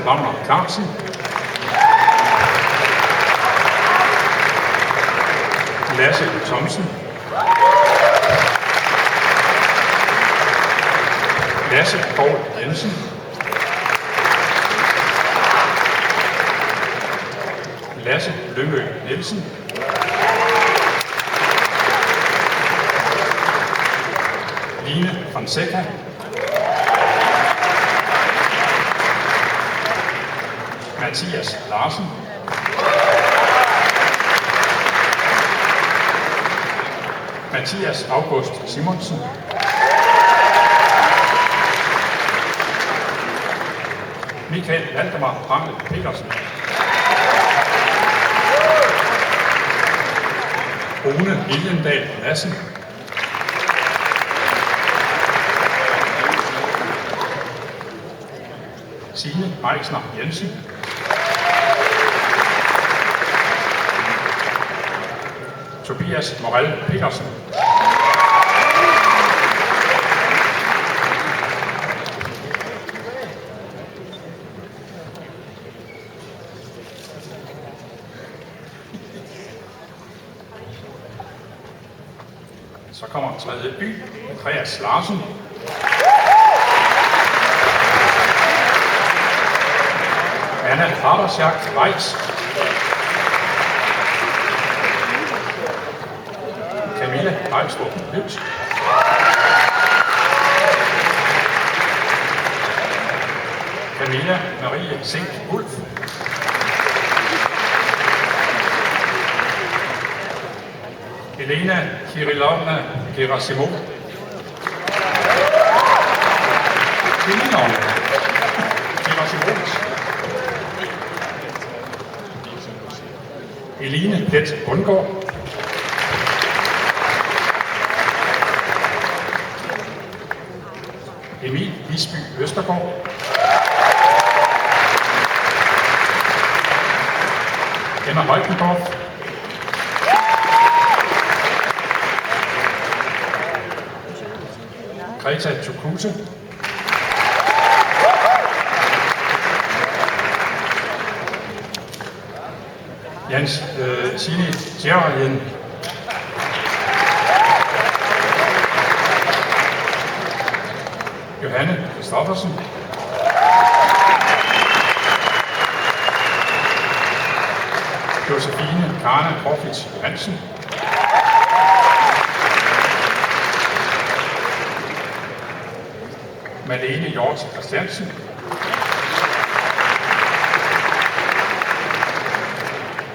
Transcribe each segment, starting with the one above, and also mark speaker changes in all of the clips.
Speaker 1: Wagner Carlsen. Lasse Thomsen. Lasse Gård Jensen. Lasse Lyngø Nielsen. Line Fonseca. Mathias Larsen. Mathias August Simonsen. Michael Valdemar Rangel Petersen. Rune Viljendal Madsen. Signe Meisner Jensen. Tobias Morel Petersen. Så kommer tredje by, Andreas Larsen. Anna Hardersjak Weiss. Camilla Ejstrup Lyt. Camilla Marie Sink Wulf. Elena Kirilovna Gerasimov. Kirilovna Gerasimov. Eline Plet Bundgaard. Emil Visby Østergaard. Emma Højkendorf. Greta Tukuse. Jens Sini Tjerjen. Johanne Kristoffersen. Josefine Karne Profits Hansen. Malene Hjort Christiansen.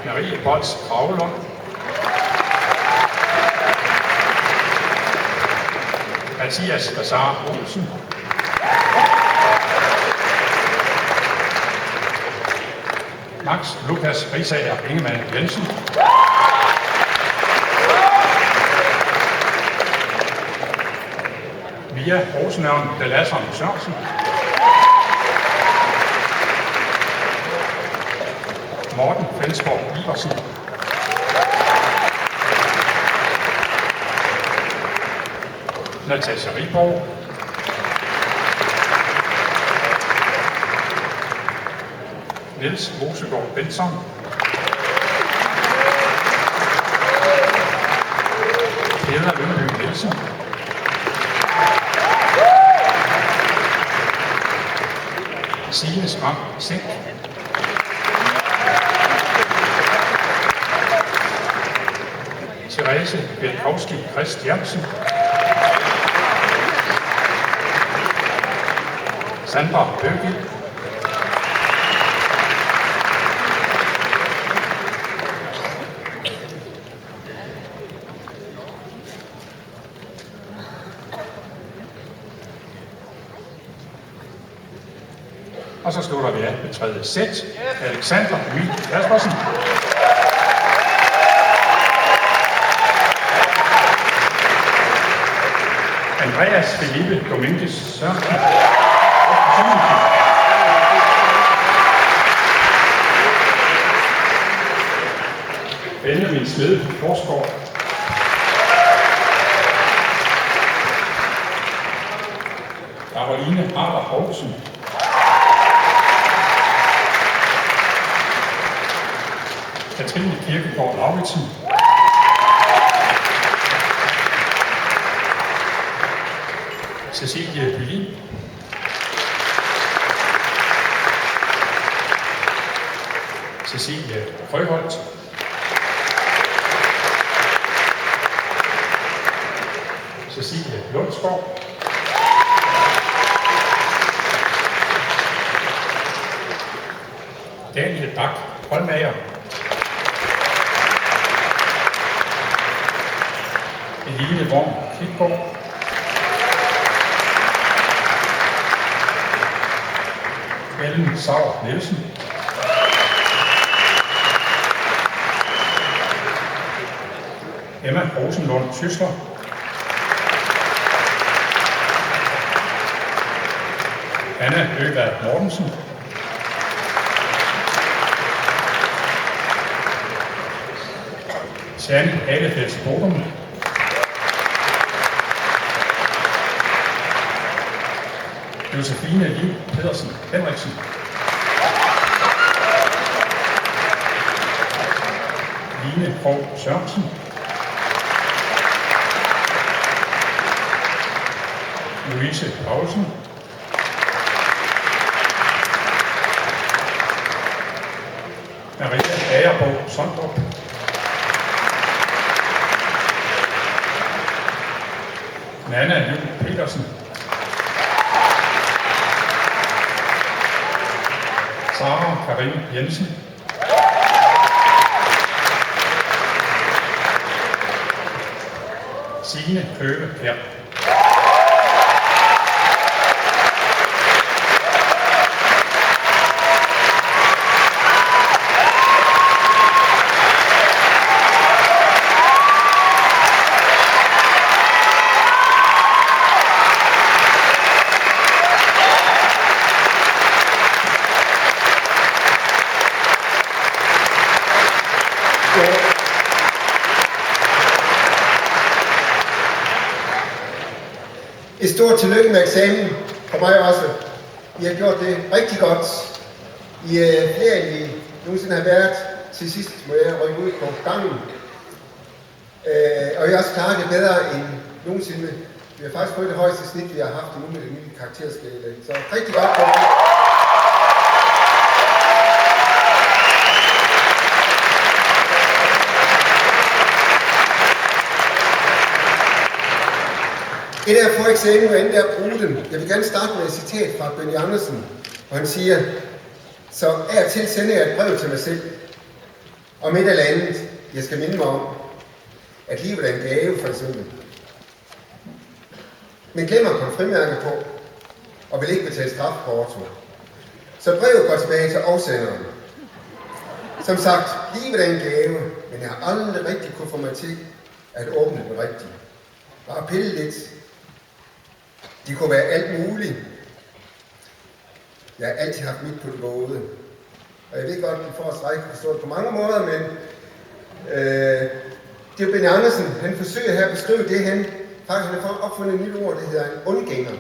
Speaker 1: Marie Bolts Kragelund. Mathias Bassar Olsen. Max Lukas Risager Ingemann Jensen. Mia Rosenørn Delasson Sørensen. Morten Fensborg Iversen. Natasha Riborg. Niels Mosegaard Benson. Peder Lyngby Nielsen. Signe Smang Sink. Therese Bjelkowski Christiansen. Sandra Bøgel. Og så slutter vi af med tredje sæt. Alexander Emil Kaspersen. Andreas Felipe Dominguez Sørensen. Benjamin Smede Forsgaard. Caroline Harder Poulsen. Katrine Kirkegaard Lauritsen. Cecilie Bylin. Cecilie Frøholt. Cecilie Lundsgaard. Daniel Bak Holmager. Eline Worm Klitgaard. Ellen Sauer Nielsen. Emma Rosenlund Tysler. Anna Øberg Mortensen. Sanne Halefels Bodum. Josefine Liv Pedersen Henriksen. Line Krog Sørensen. Louise Paulsen. Maria Agerbo Sondrup. Nanna Juhl Petersen. Sara Karin Jensen. Signe Købe Kjær.
Speaker 2: Et stort tillykke med eksamen for mig også. I har gjort det rigtig godt. I er flere, end I nogensinde har været. Til sidst må jeg rykke ud på gangen. Og jeg har også klaret det bedre end nogensinde. Vi har faktisk fået det højeste snit, vi har haft nu med det nye karakterskala. Så rigtig godt på det. Et er at få eksamen, og andet er at bruge den. Jeg vil gerne starte med et citat fra Benny Andersen, hvor han siger: så af og til sender jeg et brev til mig selv, om et eller andet, jeg skal minde mig om, at livet er en gave, for eksempel. Men glemmer at komme frimærker på, og vil ikke betale straf på orto. Så brevet går tilbage til afsenderen. Som sagt, livet er en gave, men jeg har aldrig rigtig kunne få mig til at åbne den rigtigt. Bare pille lidt. Det kunne være alt muligt. Jeg har altid haft mit på det våde. Og jeg ved godt, at vi får at strække forstået på mange måder, men det er Benny Andersen. Han forsøger her at beskrive det, han har opfundet et nyt ord, det hedder en undgænger.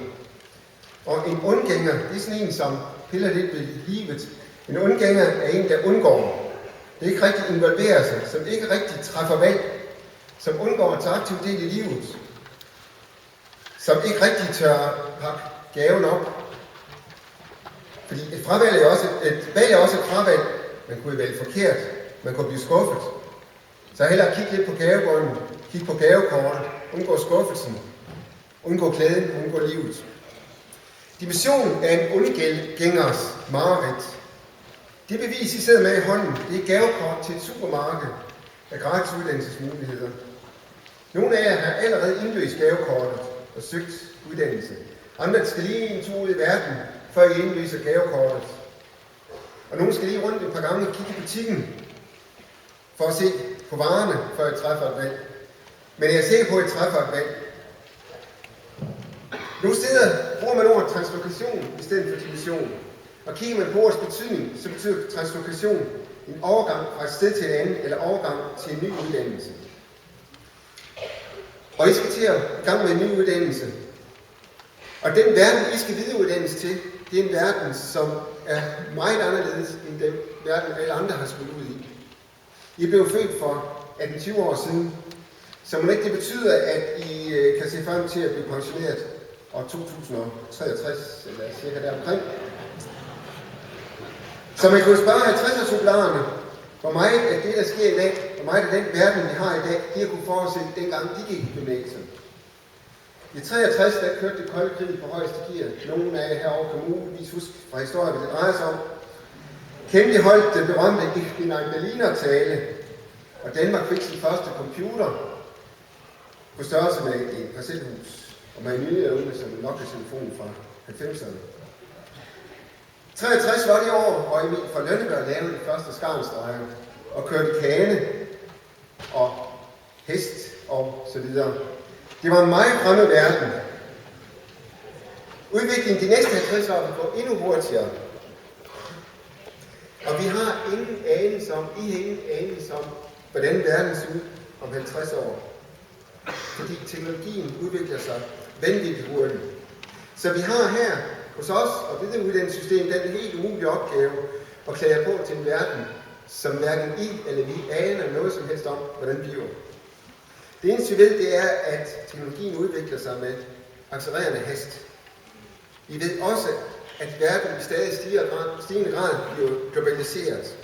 Speaker 2: Og en undgænger, det er sådan en, som piller lidt ved livet. En undgænger er en, der undgår. Det er ikke rigtig involverer sig, som ikke rigtig træffer valg, som undgår at tage aktiv del i livet, som ikke rigtig tør pakke gaven op. Fordi et fravalg er også valg er også et fravalg. Man kunne vælge forkert, man kunne blive skuffet. Så hellere kigge lidt på gavebånden, kigge på gavekortet, undgå skuffelsen, undgå glæden, undgå livet. Dimension er en undgængers mareridt. Det bevis, I sidder med i hånden, det er gavekort til et supermarked af gratis uddannelsesmuligheder. Nogle af jer har allerede indløst gavekortet og søgt uddannelse. Andre skal lige en tur ud i verden, før I indløser gavekortet. Og nogle skal lige rundt et par gange og kigge i butikken, for at se på varerne, før I træffer et valg. Men jeg er sikker på, at I træffer et valg. Nogle steder bruger man ordet translokation i stedet for division. Og kigger man på ordets betydning, så betyder translokation en overgang fra et sted til et andet, eller overgang til en ny uddannelse. Og I skal til at i gang med en ny uddannelse. Og den verden, I skal videreuddannes til, det er en verden, som er meget anderledes end den verden, alle andre har skulle ud i. I blev født for 18-20 år siden, så må ikke det betyder, at I kan se frem til at blive pensioneret år 2063, eller cirka deromkring. Så man kunne spørge 50'er-jubilarerne, hvor meget af det, der sker i dag, hvor meget af den verden, vi har i dag, de har kunne forudse dengang de gik i gymnasiet. I 63, der kørte det kolde krig på højeste gear. Nogle af jer herovre kan muligvis huske fra historien, hvad det drejer sig om. Kennedy holdt det berømte Ich bin ein Berliner-tale, og Danmark fik sin første computer på størrelse med et parcelhus, og man nyede ud som en Nokia-telefon fra 90'erne. 63 var det år, hvor Emil fra Lønneberg lavede de første skarnstreger og kørte kane og hest og så videre. Det var en meget fremmed verden. Udviklingen de næste 50 år vil gå endnu hurtigere. Og vi har ingen anelse om, hvordan verden ser ud om 50 år. Fordi teknologien udvikler sig vanvittigt hurtigt. Så vi har her hos os og dette uddannelsessystem den helt umulige opgave at klæde på til en verden, som hverken I eller vi aner noget som helst om, hvordan bliver. Det eneste vi ved, det er, at teknologien udvikler sig med accelererende hast. Vi ved også, at verden i stadig stigende grad bliver globaliseret,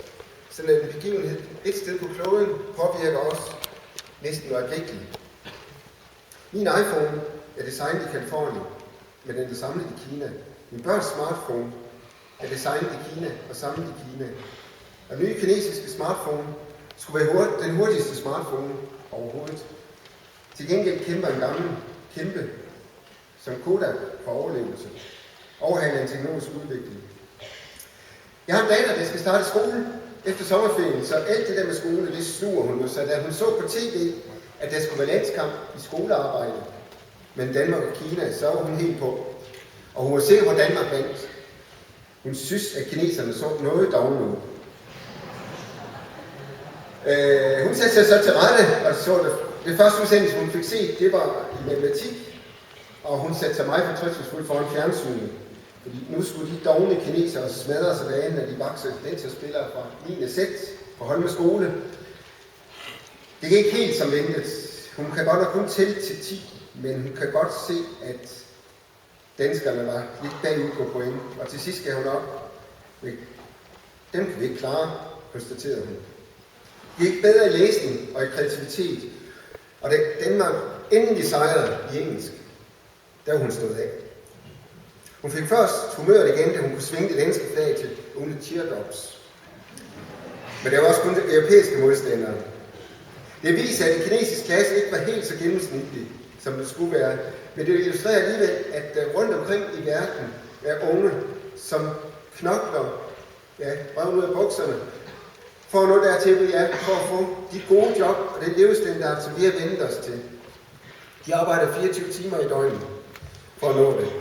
Speaker 2: så en begivenhed et sted på kloden påvirker os næsten øjeblikkeligt. Min iPhone er designet i Californien, men den er samlet i Kina. Min børns smartphone er designet i Kina og samlet i Kina. Og den nye kinesiske smartphone skulle være den hurtigste smartphone overhovedet. Til gengæld kæmper en gammel kæmpe som Kodak for overlevelse. Overhandler en teknologisk udvikling. Jeg har en datter, der skal starte skole efter sommerferien, så alt det der med skole, det sluger hun. Så da hun så på tv, at der skulle være landskamp i skolearbejde mellem Danmark og Kina, så var hun helt på. Og hun var sikker på, at Danmark vandt. Hun synes, at kineserne så noget dårligt ud. Hun satte sig så til rette, og så det første udsendelse, hun fik set, det var i matematik. Og hun satte sig meget fortrøstningsfuldt foran fjernsynet. Fordi nu skulle de dogne kinesere smadre sig derinde, når de voksede landsholdsspillere fra 9. sæt på Holme skole. Det gik ikke helt som ventet. Hun kan godt nok kun tælle til 10, men hun kan godt se, at danskerne var lidt bagud på point. Og til sidst gav hun op. Dem kan vi ikke klare, konstaterede hun. Vi er ikke bedre i læsning og i kreativitet. Og da Danmark endelig sejrede i engelsk, der var hun stået af. Hun fik først humøret igen, da hun kunne svinge det danske flag til only teardrops. Men der var også kun de europæiske modstandere. Det viser, at den kinesiske klasse ikke var helt så gennemsnitlig, som det skulle være. Men det illustrerer alligevel, at der rundt omkring i verden er unge, som knokler, røven ud af bukserne, for at nå dertil, for at få de gode job og den levestandard, som vi har vendt os til. De arbejder 24 timer i døgnet for at nå det.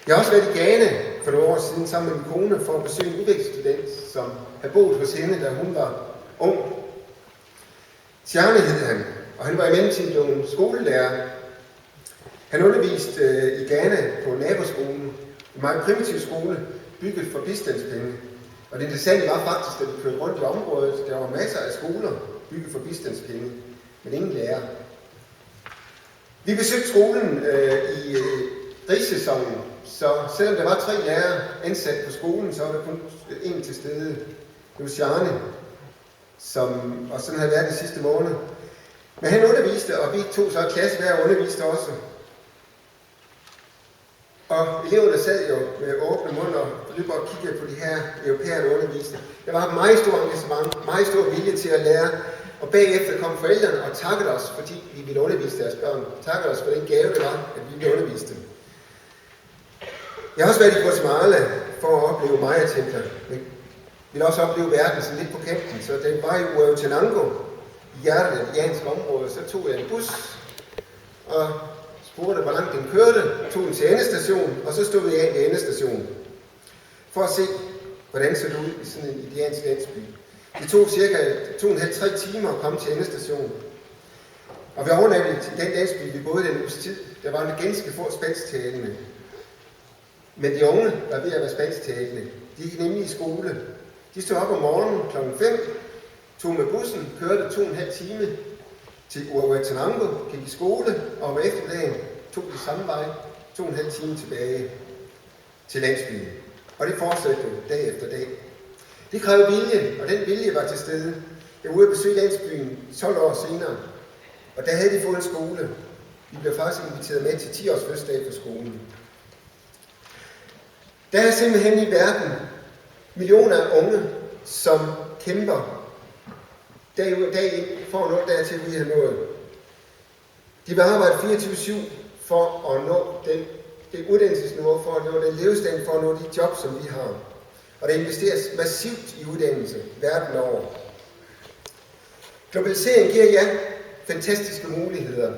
Speaker 2: Jeg har også været i Ghana for nogle år siden sammen med min kone for at besøge en udvekslingsstudent, som havde boet hos hende, da hun var ung. Tjerne hed han, og han var i mellemtiden blevet skolelærer. Han underviste i Ghana på naboskolen, en meget primitiv skole, bygget for bistandspenge. Og det interessante var faktisk, at vi kørte rundt i området, der var masser af skoler bygget for bistandspenge, men ingen lærer. Vi besøgte skolen i rigssæsonen, så selvom der var 3 lærere ansat på skolen, så var der kun en til stede. Det var Sjane, og sådan havde været de sidste måned. Men han underviste, og vi tog så klasse hver og underviste også. Og eleverne sad jo med åbne mund og løb og kiggede på de her europæere, der underviste. Der var et meget stort engagement, meget stor vilje til at lære. Og bagefter kom forældrene og takkede os, fordi vi ville undervise deres børn. Takkede os for den gave, det var, at vi ville undervise dem. Jeg har også været i Guatemala for at opleve Maya-templer. Men jeg ville også opleve verden sådan lidt på kanten. Så da jeg var i Huehuetenango, i hjertet af det janske område, så tog jeg en bus og spurgte, hvor langt den kørte, tog den til endestationen, og så stod vi af ved endestationen for at se, hvordan så det ud i sådan en indiansk landsby. Det tog cirka 2,5-3 timer at komme til endestationen. Og vi overnattede til den landsby, vi boede den uges tid. Der var en ganske få spansktalende. Men de unge var ved at være spansktalende. De gik nemlig i skole. De stod op om morgenen kl. 5, tog med bussen, kørte 2,5 timer til Uruguayanango, gik i skole, og om eftermiddagen tog de samme vej 2,5 timer tilbage til landsbyen. Og det fortsatte dag efter dag. Det krævede vilje, og den vilje var til stede. Jeg var ude at besøge landsbyen 12 år senere, og der havde de fået en skole. Vi blev faktisk inviteret med til 10-års fødselsdag for skolen. Der er simpelthen i verden millioner af unge, som kæmper dag ud og dag ind for at nå dertil, vi har nået. De vil arbejde 24/7 for at nå det uddannelsesniveau, for at nå den levestand, for at nå de job, som vi har. Og der investeres massivt i uddannelse verden over. Globalisering giver jer fantastiske muligheder,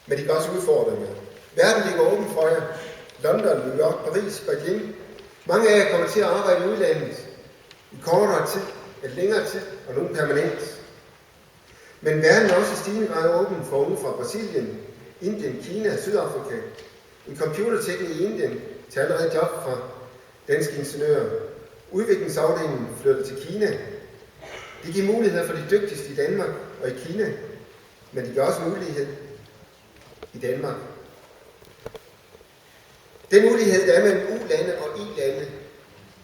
Speaker 2: men det kan også udfordringer. Verden ligger åben for jer. London, New York, Paris, Berlin. Mange af jer kommer til at arbejde i udlandet i kortere tid, eller længere tid, og nogle permanent. Men verden er også i stigende grad åben for unge fra Brasilien, Indien, Kina, Sydafrika. En computerteknik i Indien tager allerede job fra danske ingeniører. Udviklingsafdelingen flytter til Kina. Det giver muligheder for de dygtigste i Danmark og i Kina, men det giver også mulighed i Danmark. Den mulighed, der er mellem U-lande og I-lande,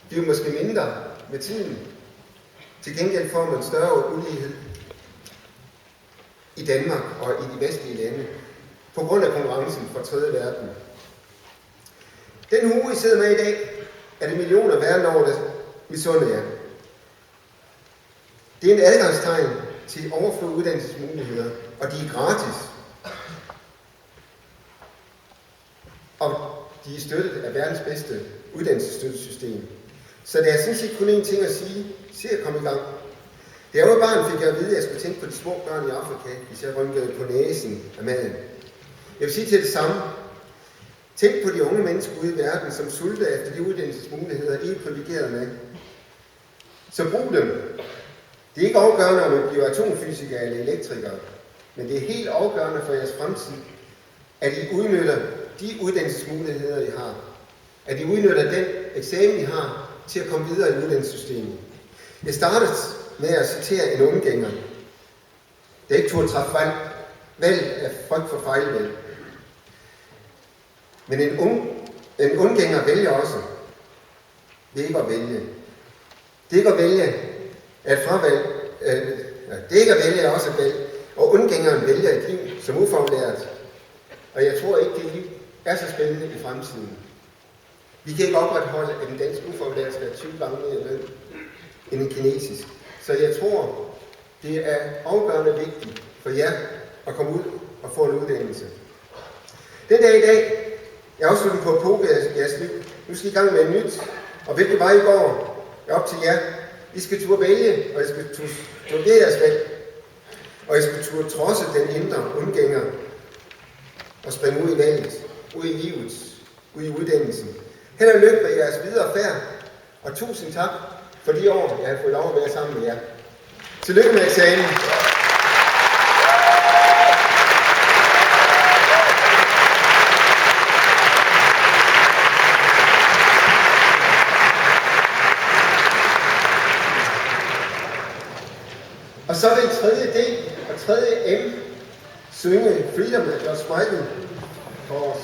Speaker 2: bliver måske mindre med tiden. Til gengæld får man større ulighed i Danmark og i de vestlige lande, på grund af konkurrencen fra tredje verden. Den hue, I sidder med i dag, er det millioner verden over, der misunder jer. Det er en adgangstegn til overflod uddannelsesmuligheder, og de er gratis. Og de er støttet af verdens bedste uddannelsesstøttesystem. Så der er sådan set kun én ting at sige. Se at komme i gang. Da jeg var barn, fik jeg at vide, at jeg skulle tænke på de små børn i Afrika, hvis jeg rynkede på næsen af maden. Jeg vil sige til det samme. Tænk på de unge mennesker ude i verden, som sulter efter de uddannelsesmuligheder, I er privilegeret med. Så brug dem. Det er ikke afgørende, om man bliver atomfysiker eller elektriker, men det er helt afgørende for jeres fremtid, at I udnytter de uddannelsesmuligheder, I har. At I udnytter den eksamen, I har, til at komme videre i uddannelsessystemet. Jeg startede med at citere en undgænger, der ikke turde træffe valg af frygt for fejlvalg. Men en undgænger vælger også. Det er ikke at vælge. Det er ikke at vælge at fravalg. Det er ikke at vælge også at vælge. Og undgængeren vælger et liv som ufaglært. Og jeg tror ikke, det liv er så spændende i fremtiden. Vi kan ikke opretholde, at en dansk ufaglært skal have 20 gange mere løn end en kinesisk. Så jeg tror, det er afgørende vigtigt for jer at komme ud og få en uddannelse. Den dag i dag, jeg er afsluttet på at pågå jeres liv. Nu skal I i gang med en nyt. Og hvilket vej I går, er op til jer. I skal turde vælge, og I skal turde give jeres valg. Og I skal turde trodse den indre undgænger og springe ud i valget, ud i livet, ud i uddannelsen. Held og lykke med jeres videre færd, og tusind tak for de år, jeg har fået lov at være sammen med jer. Tillykke med eksamen. Og så vil tredje D og tredje M synge Freedom af George Michael for os.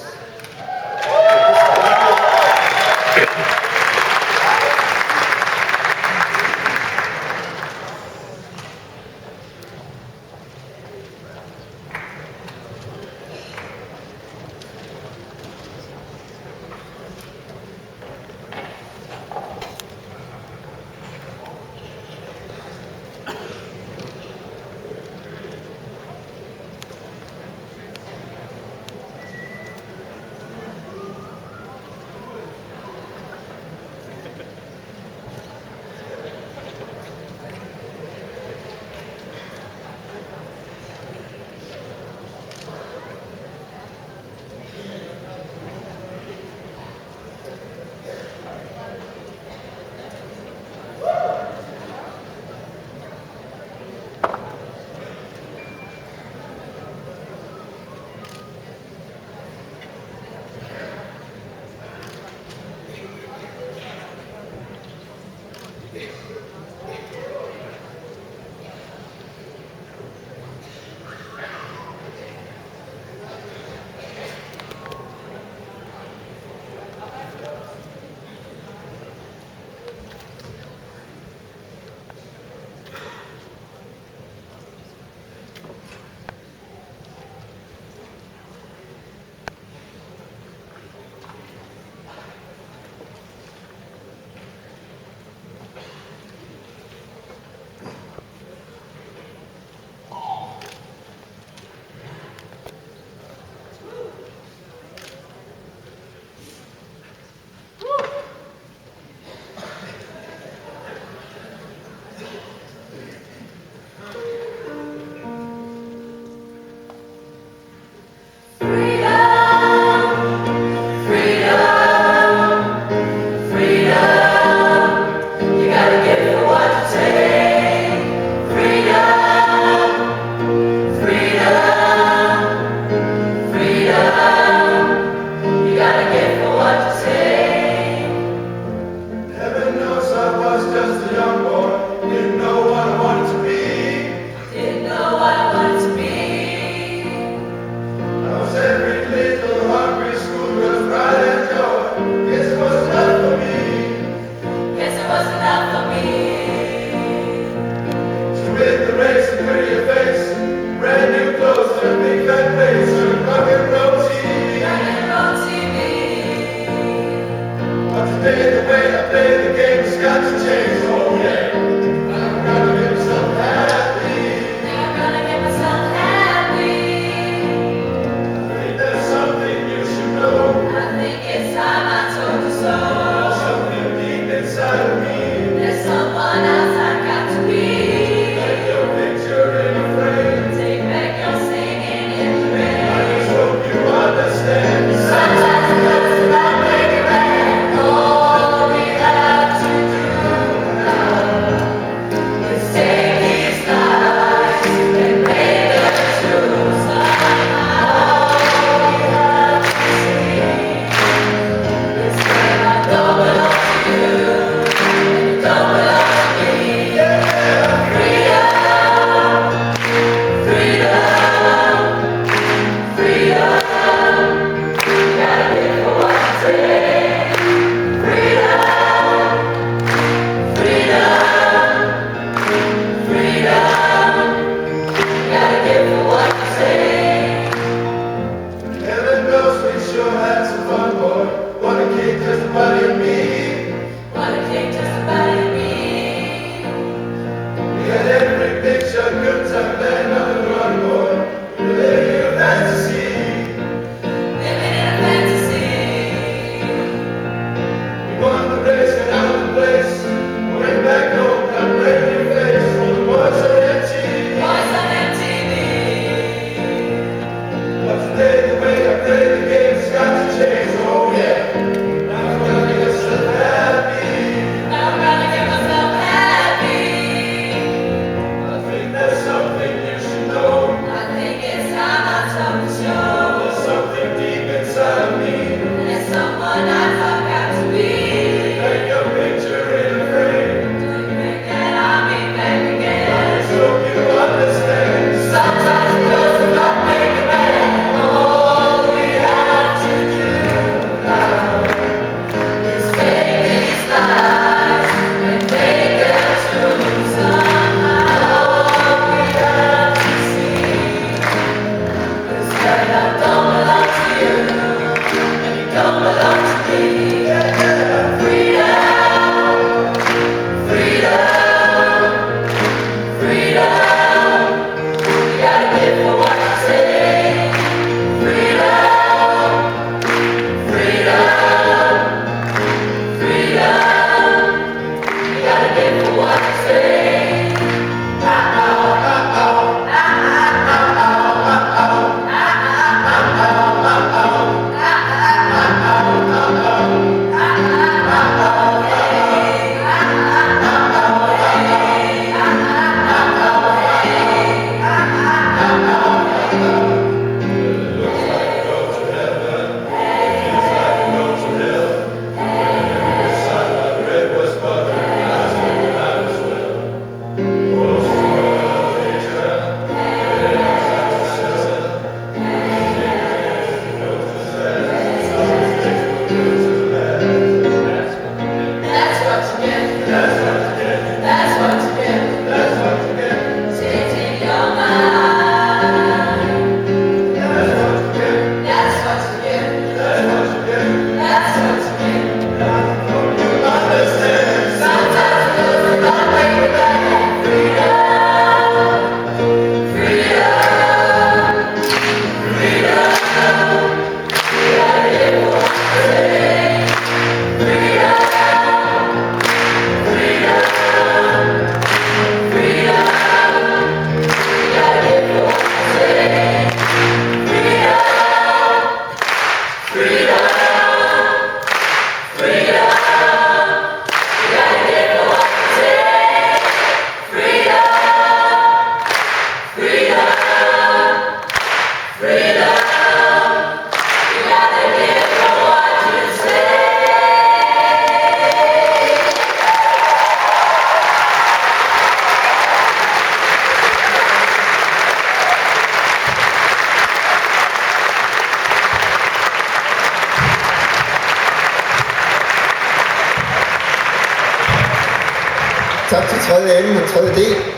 Speaker 2: Tak til 3. M og 3. D.